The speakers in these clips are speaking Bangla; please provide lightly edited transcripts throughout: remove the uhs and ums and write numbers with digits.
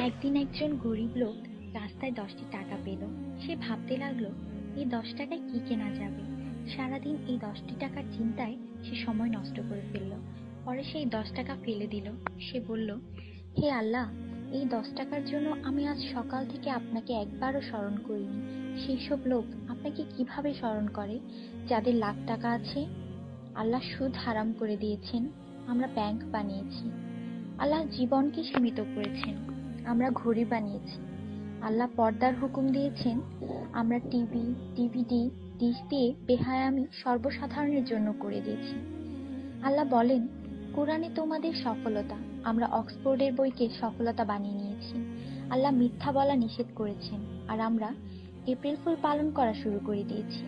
একদিন একজন গরিব লোক রাস্তায় 10টি টাকা পেল। সে ভাবতে লাগলো, এই 10 টাকায় কি কেনা যাবে। সারাদিন এই 10টি টাকার চিন্তায় সে সময় নষ্ট করে ফেলল। পরে সেই 10 টাকা ফেলে দিল। সে বলল, হে আল্লাহ, এই 10 টাকার জন্য আমি আজ সকাল থেকে আপনাকে একবারও স্মরণ করিনি। সেই সব লোক আপনাকে কিভাবে স্মরণ করে যাদের লাখ টাকা আছে? আল্লাহ সুদ হারাম করে দিয়েছেন, আমরা ব্যাংক বানিয়েছি। আল্লাহ জীবনকে সীমিত করেছেন, আমরা ঘড়ি বানিয়েছি। আল্লাহ পর্দার হুকুম দিয়েছেন, আমরা টিভি, ডিভিডি, ডিশ দিয়ে বেহায়ামি সর্বসাধারণের জন্য করে দিয়েছি। আল্লাহ বলেন, কোরআনে তোমাদের সফলতা, আমরা অক্সফোর্ডের বইকে সফলতা বানিয়ে নিয়েছি। আল্লাহ মিথ্যা বলা নিষেধ করেছেন, আর আমরা এপ্রিল ফুল পালন করা শুরু করে দিয়েছি।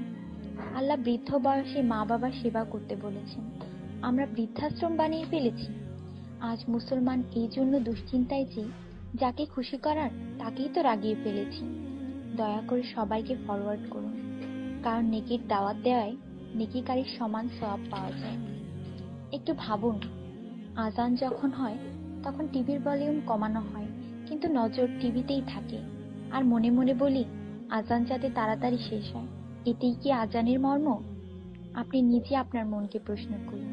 আল্লাহ বৃদ্ধ বয়সে মা বাবার সেবা করতে বলেছেন, আমরা বৃদ্ধাশ্রম বানিয়ে ফেলেছি। আজ মুসলমান এই জন্য দুশ্চিন্তায় যে যাকে খুশি করার তাকেই তো রাগিয়ে ফেলেছি। দয়া করে সবাইকে ফরওয়ার্ড করুন, কারণ নেকির দাওয়াত দেওয়ায় নেকিকারীর সমান সওয়াব পাওয়া যায়। একটু ভাবুন, আজান যখন হয় তখন টিভির ভলিউম কমানো হয়, কিন্তু নজর টিভিতেই থাকে। আর মনে মনে বলি, আজান যাতে তাড়াতাড়ি শেষ হয়। এতেই কি আজানের মর্ম? আপনি নিজে আপনার মনকে প্রশ্ন করুন।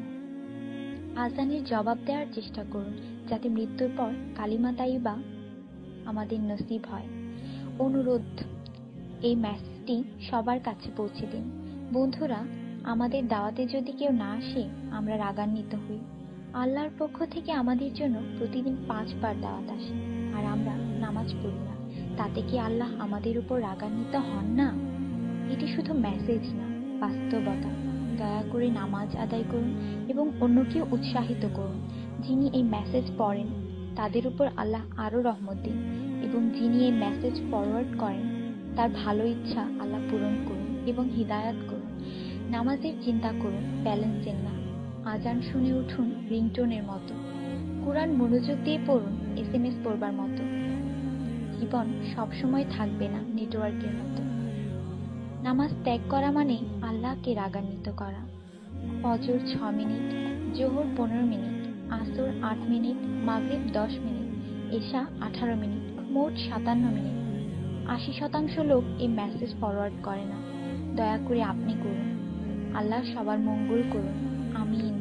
আজানের জবাব দেওয়ার চেষ্টা করুন, যাতে মৃত্যুর পর কালিমা তাইয়্যিবা আমাদের নসিব হয়। অনুরোধ, এই মেসেজটি সবার কাছে পৌঁছে দিন। বন্ধুরা, আমাদের দাওয়াতে যদি কেউ না আসে, আমরা রাগান্বিত হই। আল্লাহর পক্ষ থেকে আমাদের জন্য প্রতিদিন 5 বার দাওয়াত আসে, আর আমরা নামাজ পড়ি না। তাতে কি আল্লাহ আমাদের উপর রাগান্বিত হন না? এটি শুধু মেসেজ না, বাস্তবতা। দয়া করে নামাজ আদায় করুন এবং অন্যকেও উৎসাহিত করুন। যিনি এই মেসেজ পড়েন তাদের উপর আল্লাহ আরো রহমত দিন, এবং যিনি এই মেসেজ ফরওয়ার্ড করেন তার ভালো ইচ্ছা আল্লাহ পূরণ করুন এবং হিদায়াত করুন। নামাজের চিন্তা করুন, ব্যালেন্সের না। আজান শুনে উঠুন রিংটোনের মতো। কোরআন মনোযোগ দিয়ে পড়ুন SMS পড়বার মতো। জীবন সবসময় থাকবে না নেটওয়ার্কের মতো। নামাজ ত্যাগ করা মানে আল্লাহকে রাগান্বিত করা। ফজর 6 মিনিট, জোহর 15 মিনিট, আসর 8 মিনিট, মাগরিব 10 মিনিট, এশা 18 মিনিট, মোট 57 মিনিট। 80% লোক এই মেসেজ ফরওয়ার্ড করে না। দয়া করে আপনি করুন। আল্লাহ সবার মঙ্গল করুন। আমিন।